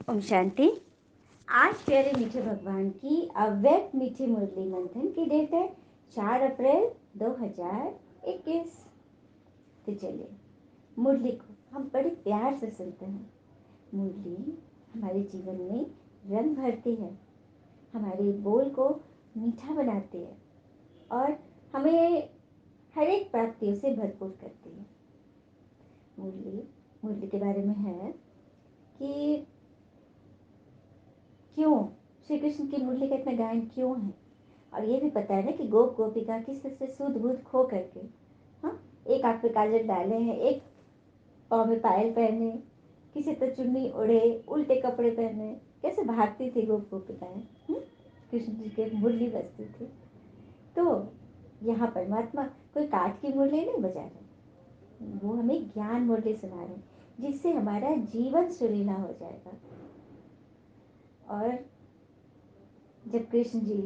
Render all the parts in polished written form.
ओम शांति। आज प्यारे मीठे भगवान की अव्यक्त मीठी मुरली मंथन की डेट है 4 अप्रैल 2021। तो चलिए मुरली को हम बड़े प्यार से सुनते हैं। मुरली हमारे जीवन में रंग भरती है, हमारे बोल को मीठा बनाती है और हमें हर एक प्राप्तियों से भरपूर करती है। मुरली मुरली के बारे में है कि क्यों श्री कृष्ण की मुरली का इतना गायन क्यों है। और ये भी पता है ना कि गोप गोपिका किस तरह से सूद बूद खो करके, हाँ, एक आंख पे काजल डाले हैं, एक पाँव में पायल पहने, किसी पर चुन्नी ओढ़े, उल्टे कपड़े पहने, कैसे भागती थी गोप गोपिकाएं, कृष्ण जी के मुरली बजती थी। तो यहाँ परमात्मा कोई काठ की मुरली नहीं बजा रहे, वो हमें ज्ञान मुरली सुना रहे, जिससे हमारा जीवन सुरीला हो जाएगा। और जब कृष्ण जी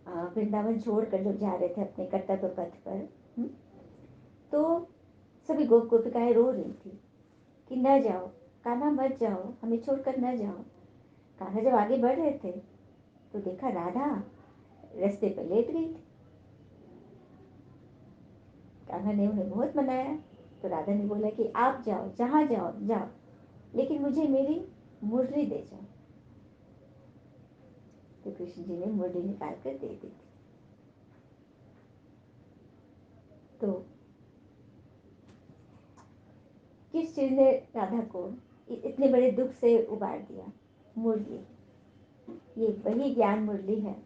वृंदावन छोड़कर जब जा रहे थे अपने कर्तव्य पथ पर, तो सभी गोप गोपिकाएं रो रही थी कि न जाओ कान्हा, मत जाओ, हमें छोड़कर न जाओ। कान्हा जब आगे बढ़ रहे थे तो देखा राधा रास्ते पर लेट गई थी। कान्हा ने उन्हें बहुत मनाया तो राधा ने बोला कि आप जाओ, जहाँ जाओ जाओ, लेकिन मुझे मेरी मुरली दे जाओ। तो कृष्ण जी ने मुरली निकाल कर दे दी थी। तो किस चीज ने राधा को इतने बड़े दुख से उबार दिया? मुरली। ये वही ज्ञान मुरली है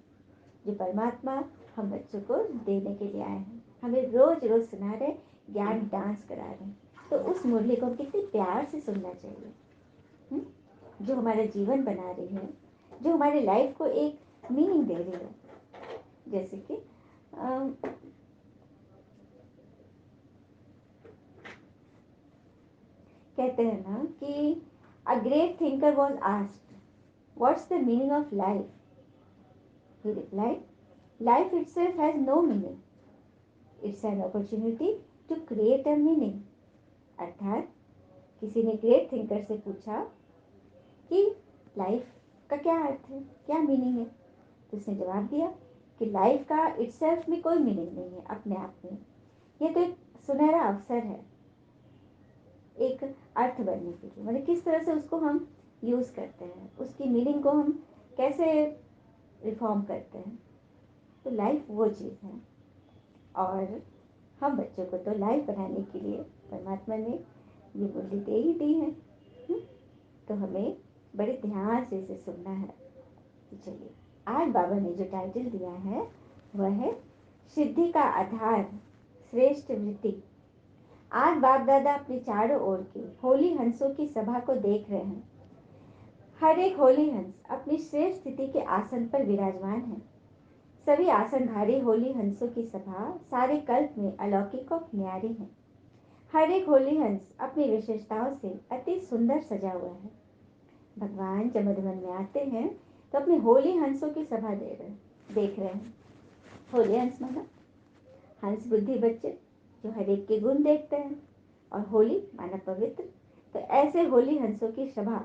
जो परमात्मा हम बच्चों को देने के लिए आए हैं। हमें रोज रोज सुना रहे, ज्ञान डांस करा रहे। तो उस मुरली को कितने प्यार से सुनना चाहिए, जो हमारा जीवन बना रही है, जो हमारे लाइफ को एक मीनिंग दे रही है। जैसे कि कहते हैं ना कि a great thinker was asked what's the meaning of life. He replied, life itself has no meaning, it's an opportunity to create a meaning. अर्थात किसी ने ग्रेट थिंकर से पूछा कि लाइफ का क्या अर्थ है, क्या मीनिंग है। तो उसने जवाब दिया कि लाइफ का इटसेल्फ में कोई मीनिंग नहीं है अपने आप में, ये तो एक सुनहरा अवसर है एक अर्थ बनने के लिए। मतलब किस तरह से उसको हम यूज़ करते हैं, उसकी मीनिंग को हम कैसे रिफॉर्म करते हैं। तो लाइफ वो चीज़ है और हम बच्चों को तो लाइफ बनाने के लिए परमात्मा ने ये बुद्धि दे ही दी है। तो हमें बड़े ध्यान से इसे सुनना है। तो चलिए आज बाबा ने जो टाइटल दिया है वह है सिद्धि का आधार, श्रेष्ठ वृत्ति। आज बाप दादा अपने चारों ओर के होली हंसों की सभा को देख रहे हैं। हर एक होली हंस अपनी श्रेष्ठ स्थिति के आसन पर विराजमान है। सभी आसनधारी होली हंसों की सभा सारे कल्प में अलौकिक और न्यारी है। हर एक होली हंस अपनी विशेषताओं से अति सुंदर सजा हुआ है। भगवान जब मधुबन में आते हैं तो अपने होली हंसों की सभा देख रहे हैं। होली हंस माना हंस बुद्धि बच्चे जो हर एक के गुण देखते हैं, और होली माना पवित्र। तो ऐसे होली हंसों की सभा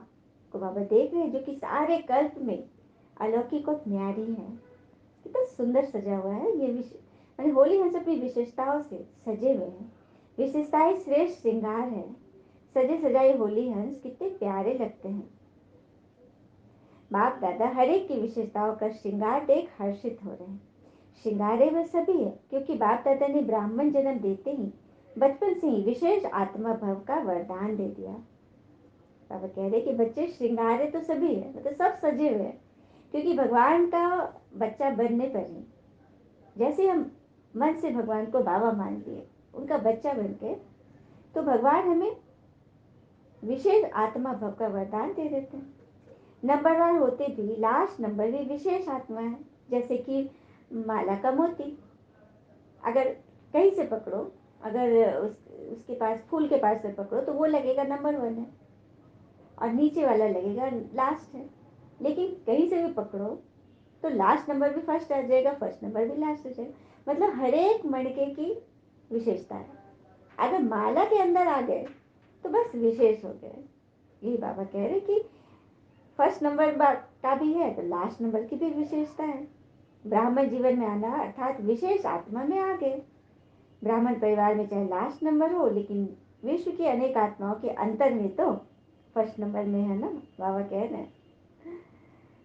को बाबा देख रहे हैं जो कि सारे कल्प में अलौकिक और न्यारी है। कितना सुंदर सजा हुआ है ये माने होली हंस अपनी विशेषताओं से सजे हुए हैं। विशेषताएं श्रेष्ठ श्रृंगार है। सजे सजाए होली हंस कितने प्यारे लगते हैं। बाप दादा हर एक की विशेषताओं का श्रृंगार देख हर्षित हो रहे हैं। श्रृंगारे वह सभी है क्योंकि बाप दादा ने ब्राह्मण जन्म देते ही बचपन से ही विशेष आत्मा भव का वरदान दे दिया। बाबा कह रहे कि बच्चे श्रृंगारे तो सभी है, मतलब सब सजे हुए हैं, क्योंकि भगवान का बच्चा बनने पर ही जैसे हम मन से भगवान को बाबा मान लिए, उनका बच्चा बन के, तो भगवान हमें विशेष आत्मा भव का वरदान दे देते हैं। नंबरवार होते भी लास्ट नंबर भी विशेष आत्मा है। जैसे कि माला का मोती अगर कहीं से पकड़ो, अगर उसके पास फूल के पास से पकड़ो तो वो लगेगा नंबर 1 है और नीचे वाला लगेगा लास्ट है। लेकिन कहीं से भी पकड़ो तो लास्ट नंबर भी फर्स्ट आ जाएगा, फर्स्ट नंबर भी लास्ट आ जाएगा। मतलब हर एक मणके की विशेषता है। अगर माला के अंदर आ गए तो बस विशेष हो गए। ये बाबा कह रहे कि फर्स्ट नंबर का भी है तो लास्ट नंबर की भी विशेषता है। ब्राह्मण जीवन में आना अर्थात विशेष आत्मा में आ गए। ब्राह्मण परिवार में चाहे लास्ट नंबर हो, लेकिन विश्व की अनेक आत्माओं के अंतर में तो फर्स्ट नंबर में है ना। बाबा कह रहे हैं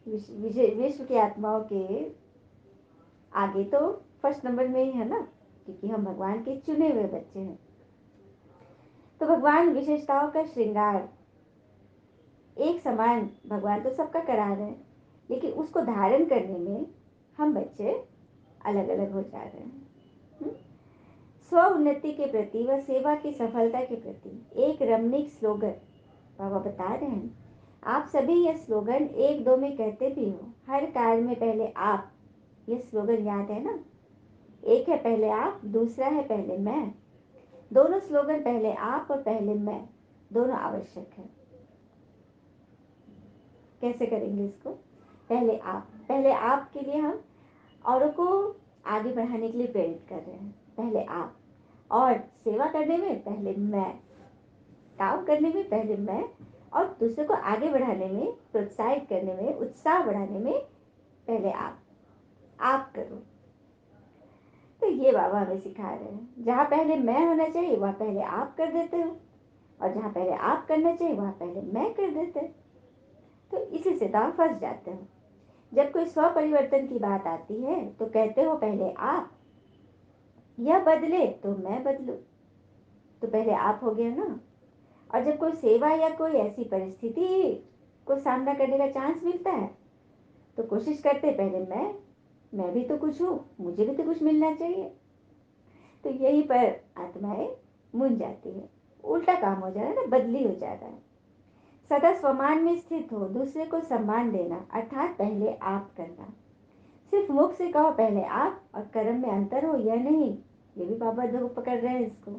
विश्व की आत्माओं के आगे तो फर्स्ट नंबर में ही है ना, क्योंकि हम भगवान के चुने हुए बच्चे हैं। तो भगवान विशेषताओं का श्रृंगार एक समान भगवान तो सबका करा रहे हैं, लेकिन उसको धारण करने में हम बच्चे अलग अलग हो जा रहे हैं। स्व उन्नति के प्रति व सेवा की सफलता के प्रति एक रमणीक स्लोगन बाबा बता रहे हैं। आप सभी यह स्लोगन एक दो में कहते भी हो। हर कार्य में पहले आप, ये स्लोगन याद है ना। एक है पहले आप, दूसरा है पहले मैं। दोनों स्लोगन पहले आप और पहले मैं दोनों आवश्यक है। कैसे करेंगे इसको? पहले आप के लिए हम औरों को आगे बढ़ाने के लिए प्रेरित कर रहे हैं, पहले आप। और सेवा करने में पहले मैं, काम करने में पहले मैं, और दूसरे को आगे बढ़ाने में, प्रोत्साहित करने में, उत्साह बढ़ाने में पहले आप करो। तो ये बाबा हमें सिखा रहे हैं, जहाँ पहले मैं होना चाहिए वहाँ पहले आप कर देते हो, और जहाँ पहले आप करना चाहिए वहाँ पहले मैं कर देते। तो इसी से तो आप फंस जाते हो। जब कोई स्व परिवर्तन की बात आती है तो कहते हो पहले आप, यह बदले तो मैं बदलू, तो पहले आप हो गया ना। और जब कोई सेवा या कोई ऐसी परिस्थिति को सामना करने का चांस मिलता है तो कोशिश करते पहले मैं भी तो कुछ हूँ, मुझे भी तो कुछ मिलना चाहिए। तो यही पर आत्माएं मुन जाती है, उल्टा काम हो जा रहा है ना, बदली हो जा रहा है। सदा स्वमान में स्थित हो, दूसरे को सम्मान देना अर्थात पहले आप करना। सिर्फ मुख से कहो पहले आप और कर्म में अंतर हो यह नहीं। ये भी बाबा जो पकड़ रहे हैं इसको।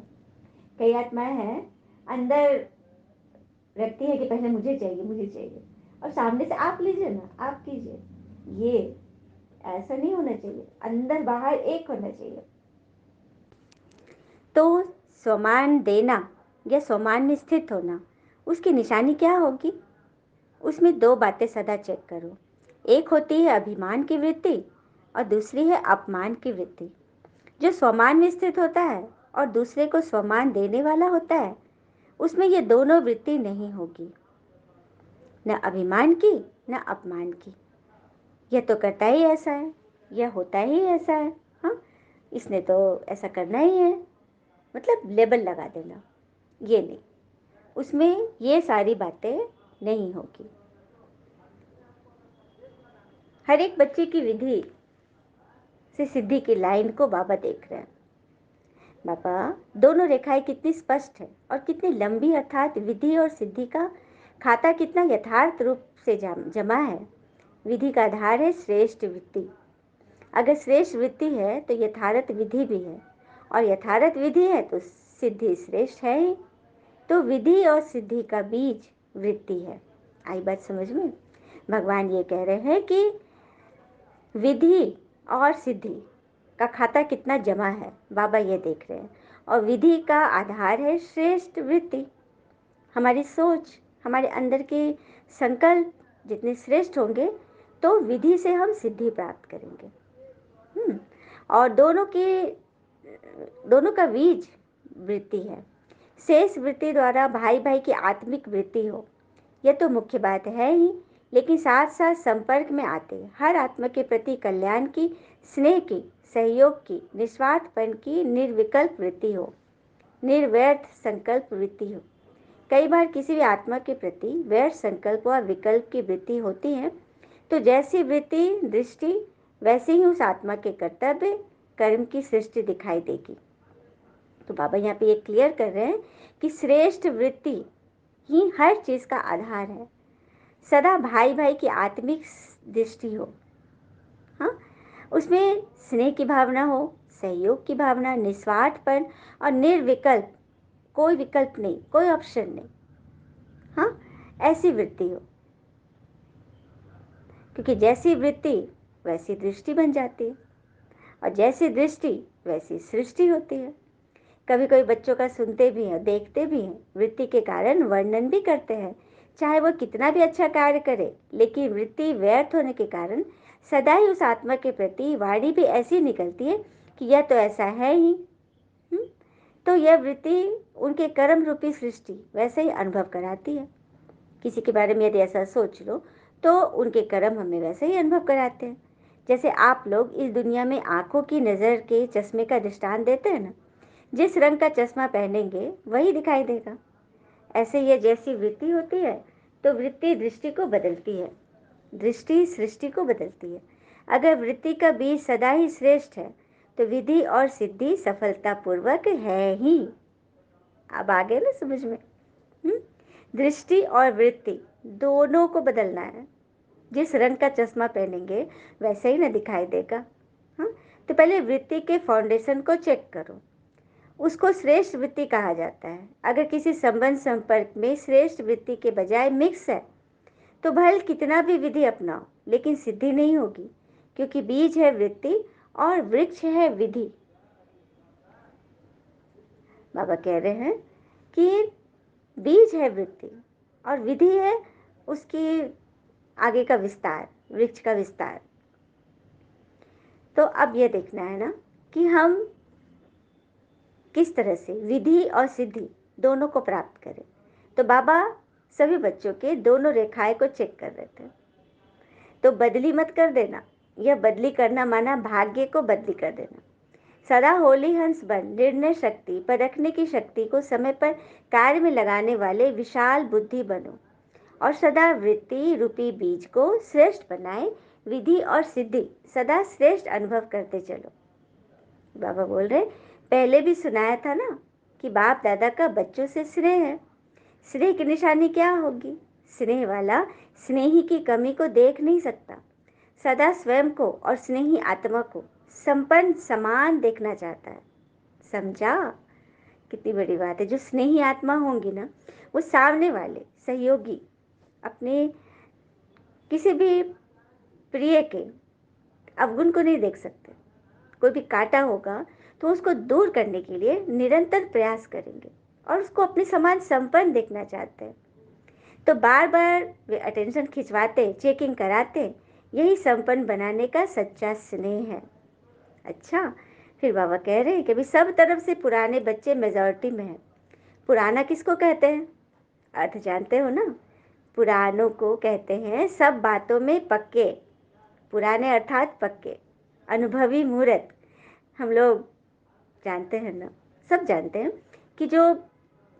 कई आत्माएं हैं अंदर रखती है कि पहले मुझे चाहिए, और सामने से आप लीजिए ना, आप कीजिए। ये ऐसा नहीं होना चाहिए, अंदर बाहर एक होना चाहिए। तो स्वमान देना या स्वमान में स्थित होना, उसकी निशानी क्या होगी? उसमें दो बातें सदा चेक करो। एक होती है अभिमान की वृत्ति और दूसरी है अपमान की वृत्ति। जो स्वमान में स्थित होता है और दूसरे को स्वमान देने वाला होता है, उसमें ये दोनों वृत्ति नहीं होगी, न अभिमान की न अपमान की। यह तो करता ही ऐसा है, यह होता ही ऐसा है, हाँ इसने तो ऐसा करना ही है, मतलब लेबल लगा देना। ये नहीं, उसमें ये सारी बातें नहीं होगी। हर एक बच्चे की विधि से सिद्धि की लाइन को बाबा देख रहे हैं। बाबा दोनों रेखाएं कितनी स्पष्ट है और कितनी लंबी, अर्थात विधि और सिद्धि का खाता कितना यथार्थ रूप से जमा है। विधि का आधार है श्रेष्ठ वृत्ति। अगर श्रेष्ठ वृत्ति है तो यथार्थ विधि भी है, और यथार्थ विधि है तो सिद्धि श्रेष्ठ है ही। तो विधि और सिद्धि का बीज वृत्ति है। आई बात समझ में? भगवान ये कह रहे हैं कि विधि और सिद्धि का खाता कितना जमा है, बाबा ये देख रहे हैं। और विधि का आधार है श्रेष्ठ वृत्ति। हमारी सोच, हमारे अंदर के संकल्प जितने श्रेष्ठ होंगे तो विधि से हम सिद्धि प्राप्त करेंगे। और दोनों का बीज वृत्ति है। शेष वृत्ति द्वारा भाई भाई की आत्मिक वृत्ति हो, यह तो मुख्य बात है ही, लेकिन साथ साथ संपर्क में आते हर आत्मा के प्रति कल्याण की, स्नेह की, सहयोग की, निस्वार्थपन की निर्विकल्प वृत्ति हो, निर्व्यर्थ संकल्प वृत्ति हो। कई बार किसी भी आत्मा के प्रति व्यर्थ संकल्प व विकल्प की वृत्ति होती है, तो जैसी वृत्ति दृष्टि वैसे ही उस आत्मा के कर्तव्य कर्म की सृष्टि दिखाई देगी। तो बाबा यहाँ पे ये क्लियर कर रहे हैं कि श्रेष्ठ वृत्ति ही हर चीज का आधार है। सदा भाई भाई की आत्मिक दृष्टि हो, हाँ उसमें स्नेह की भावना हो, सहयोग की भावना, निस्वार्थपन और निर्विकल्प, कोई विकल्प नहीं, कोई ऑप्शन नहीं, हाँ ऐसी वृत्ति हो। क्योंकि जैसी वृत्ति वैसी दृष्टि बन जाती है, और जैसी दृष्टि वैसी सृष्टि होती है। कभी कोई बच्चों का सुनते भी हैं, देखते भी हैं, वृत्ति के कारण वर्णन भी करते हैं, चाहे वो कितना भी अच्छा कार्य करे, लेकिन वृत्ति व्यर्थ होने के कारण सदा ही उस आत्मा के प्रति वाणी भी ऐसी निकलती है कि यह तो ऐसा है ही। तो यह वृत्ति उनके कर्म रूपी सृष्टि वैसे ही अनुभव कराती है। किसी के बारे में यदि ऐसा सोच लो तो उनके कर्म हमें वैसे ही अनुभव कराते हैं। जैसे आप लोग इस दुनिया में आंखों की नज़र के चश्मे का दृष्टांत देते हैं ना, जिस रंग का चश्मा पहनेंगे वही दिखाई देगा। ऐसे ये जैसी वृत्ति होती है तो वृत्ति दृष्टि को बदलती है, दृष्टि सृष्टि को बदलती है। अगर वृत्ति का बीज सदा ही श्रेष्ठ है तो विधि और सिद्धि सफलतापूर्वक है ही। अब आ गए ना समझ में? दृष्टि और वृत्ति दोनों को बदलना है। जिस रंग का चश्मा पहनेंगे वैसे ही ना दिखाई देगा। तो पहले वृत्ति के फाउंडेशन को चेक करो, उसको श्रेष्ठ वृत्ति कहा जाता है। अगर किसी संबंध संपर्क में श्रेष्ठ वृत्ति के बजाय मिक्स है तो भले कितना भी विधि अपनाओ लेकिन सिद्धि नहीं होगी, क्योंकि बीज है वृत्ति और वृक्ष है विधि। बाबा कह रहे हैं कि बीज है वृत्ति और विधि है उसकी आगे का विस्तार, वृक्ष का विस्तार। तो अब यह देखना है ना कि हम किस तरह से विधि और सिद्धि दोनों को प्राप्त करें। तो बाबा सभी बच्चों के दोनों रेखाएं को चेक कर रहे थे। तो बदली मत कर देना, यह बदली करना माना भाग्य को बदली कर देना। सदा होली हंस बन निर्णय शक्ति परखने की शक्ति को समय पर कार्य में लगाने वाले विशाल बुद्धि बनो और सदा वृत्ति रूपी बीज को श्रेष्ठ बनाए। विधि और सिद्धि सदा श्रेष्ठ अनुभव करते चलो। बाबा बोल रहे पहले भी सुनाया था ना कि बाप दादा का बच्चों से स्नेह है। स्नेह की निशानी क्या होगी? स्नेह वाला स्नेही की कमी को देख नहीं सकता, सदा स्वयं को और स्नेही आत्मा को संपन्न समान देखना चाहता है। समझा? कितनी बड़ी बात है। जो स्नेही आत्मा होंगी ना, वो सामने वाले सहयोगी अपने किसी भी प्रिय के अवगुण को नहीं देख सकते। कोई भी काटा होगा तो उसको दूर करने के लिए निरंतर प्रयास करेंगे और उसको अपने समान संपन्न देखना चाहते हैं। तो बार बार वे अटेंशन खिंचवाते, चेकिंग कराते, यही संपन्न बनाने का सच्चा स्नेह है। अच्छा, फिर बाबा कह रहे हैं कि अभी सब तरफ से पुराने बच्चे मेजॉरिटी में हैं। पुराना किसको कहते हैं? अर्थ जानते हो ना? पुरानों को कहते हैं सब बातों में पक्के। पुराने अर्थात पक्के, अनुभवी मूर्त। हम लोग जानते हैं ना, सब जानते हैं कि जो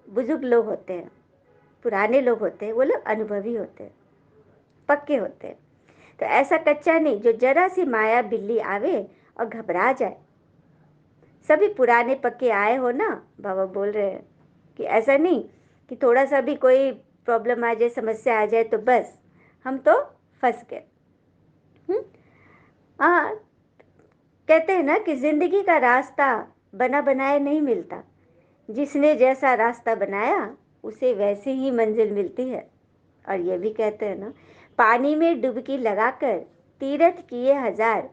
बुजुर्ग लोग होते हैं, पुराने लोग होते हैं, वो लोग अनुभवी होते हैं, पक्के होते हैं। तो ऐसा कच्चा नहीं जो जरा सी माया बिल्ली आवे और घबरा जाए। सभी पुराने पक्के आए हो ना, बाबा बोल रहे हैं कि ऐसा नहीं कि थोड़ा सा भी कोई प्रॉब्लम आ जाए, समस्या आ जाए तो बस हम तो फंस गए। हाँ, कहते हैं ना कि जिंदगी का रास्ता बना बनाए नहीं मिलता, जिसने जैसा रास्ता बनाया उसे वैसी ही मंजिल मिलती है। और ये भी कहते हैं ना, पानी में डुबकी लगाकर तीर्थ किए हजार,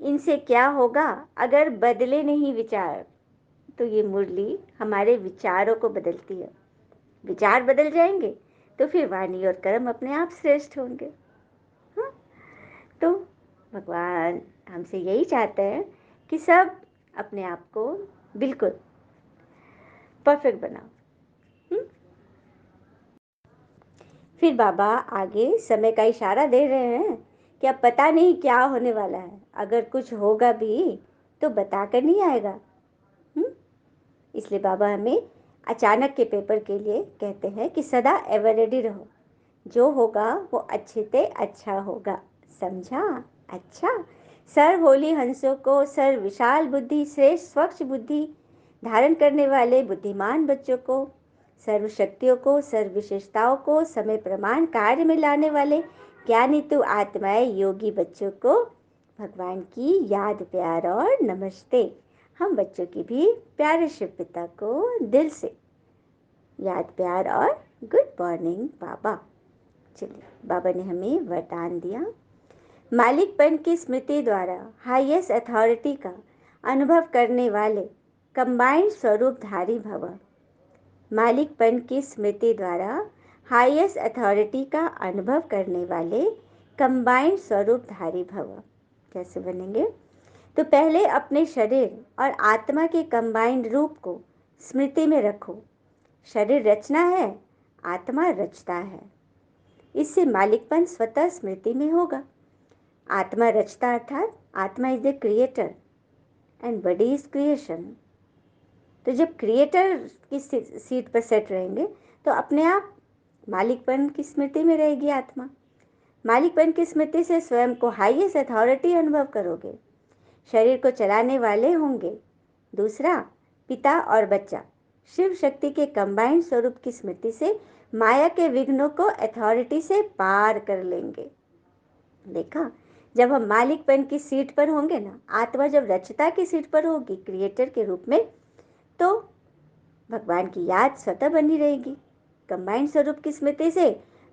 इनसे क्या होगा अगर बदले नहीं विचार। तो ये मुरली हमारे विचारों को बदलती है। विचार बदल जाएंगे तो फिर वाणी और कर्म अपने आप श्रेष्ठ होंगे। हाँ? तो भगवान हमसे यही चाहते हैं कि सब अपने आप को बिल्कुल परफेक्ट बनाओ। फिर बाबा आगे समय का इशारा दे रहे हैं कि अब पता नहीं क्या होने वाला है, अगर कुछ होगा भी तो बता कर नहीं आएगा। इसलिए बाबा हमें अचानक के पेपर के लिए कहते हैं कि सदा एवर रेडी रहो, जो होगा वो अच्छे से अच्छा होगा। समझा? अच्छा, सर होली हंसों को, सर विशाल बुद्धि से स्वच्छ बुद्धि धारण करने वाले बुद्धिमान बच्चों को, सर्व शक्तियों को, सर्व विशेषताओं को समय प्रमाण कार्य में लाने वाले ज्ञानितु आत्माएं योगी बच्चों को भगवान की याद प्यार और नमस्ते। हम बच्चों की भी प्यारे शिव पिता को दिल से याद प्यार और गुड मॉर्निंग बाबा। चलिए, बाबा ने हमें वरदान दिया, मालिकपन की स्मृति द्वारा हाईएस्ट अथॉरिटी का अनुभव करने वाले कंबाइंड स्वरूपधारी भव। मालिकपन की स्मृति द्वारा हाईएस्ट अथॉरिटी का अनुभव करने वाले कंबाइंड स्वरूपधारी भव। कैसे बनेंगे? तो पहले अपने शरीर और आत्मा के कंबाइंड रूप को स्मृति में रखो। शरीर रचना है, आत्मा रचता है। इससे मालिकपन स्वतः स्मृति में होगा। आत्मा रचता अर्थात आत्मा is the creator and body is creation. तो जब क्रिएटर की सीट पर सेट रहेंगे तो अपने आप मालिकपन की स्मृति में रहेगी आत्मा। मालिकपन की स्मृति से स्वयं को हाईएस्ट अथॉरिटी अनुभव करोगे। शरीर को चलाने वाले होंगे। दूसरा, पिता और बच्चा शिव शक्ति के कंबाइंड स्वरूप की स्मृति से माया के विघ्नों को अथॉरिटी से पार कर लेंगे। देखा, जब हम मालिकपन की सीट पर होंगे ना, आत्मा जब रचता की सीट पर होगी क्रिएटर के रूप में, तो भगवान की याद स्वतः बनी रहेगी। कंबाइंड स्वरूप की स्मृति से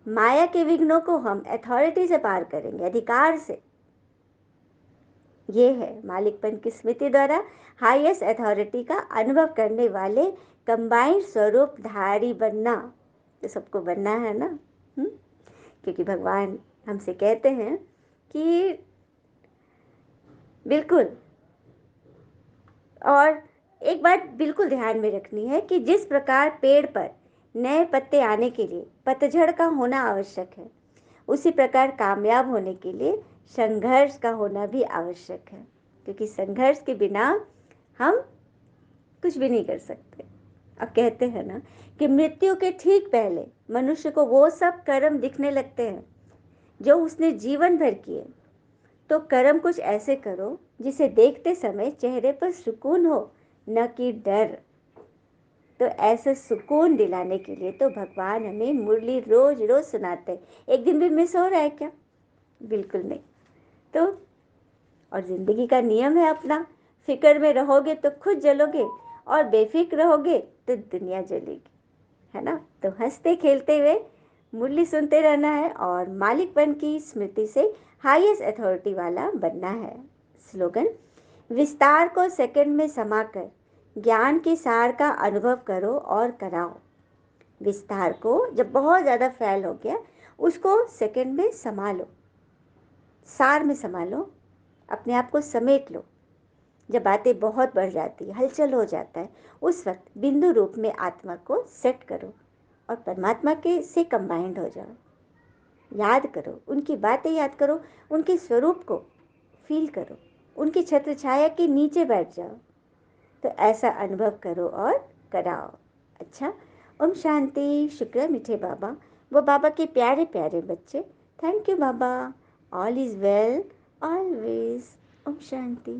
माया के विघ्नों को हम अथॉरिटी से पार करेंगे, अधिकार से। ये है मालिकपन की स्मृति द्वारा हाईएस्ट अथॉरिटी का अनुभव करने वाले कंबाइंड स्वरूप धारी बनना। तो सबको बनना है ना। क्योंकि भगवान हमसे कहते हैं कि बिल्कुल, और एक बात बिल्कुल ध्यान में रखनी है कि जिस प्रकार पेड़ पर नए पत्ते आने के लिए पतझड़ का होना आवश्यक है, उसी प्रकार कामयाब होने के लिए संघर्ष का होना भी आवश्यक है। क्योंकि संघर्ष के बिना हम कुछ भी नहीं कर सकते। अब कहते हैं ना कि मृत्यु के ठीक पहले मनुष्य को वो सब कर्म दिखने लगते हैं जो उसने जीवन भर किए। तो कर्म कुछ ऐसे करो जिसे देखते समय चेहरे पर सुकून हो, न कि डर। तो ऐसे सुकून दिलाने के लिए तो भगवान हमें मुरली रोज रोज सुनाते हैं। एक दिन भी मिस हो रहा है क्या? बिल्कुल नहीं। तो और जिंदगी का नियम है अपना, फिक्र में रहोगे तो खुद जलोगे और बेफिक्र रहोगे तो दुनिया जलेगी, है ना। तो हंसते खेलते हुए मुरली सुनते रहना है और मालिकपन की स्मृति से हाईएस्ट अथॉरिटी वाला बनना है। स्लोगन, विस्तार को सेकंड में समाकर ज्ञान के सार का अनुभव करो और कराओ। विस्तार को जब बहुत ज़्यादा फैल हो गया, उसको सेकंड में समा लो, सार में समा लो, अपने आप को समेट लो। जब बातें बहुत बढ़ जाती है, हलचल हो जाता है, उस वक्त बिंदु रूप में आत्मा को सेट करो और परमात्मा के से कंबाइंड हो जाओ। याद करो, उनकी बातें याद करो, उनके स्वरूप को फील करो, उनकी छत्र छाया के नीचे बैठ जाओ। तो ऐसा अनुभव करो और कराओ। अच्छा, ओम शांति। शुक्र मीठे बाबा, वो बाबा के प्यारे प्यारे बच्चे। थैंक यू बाबा। All is well always. ओम शांति।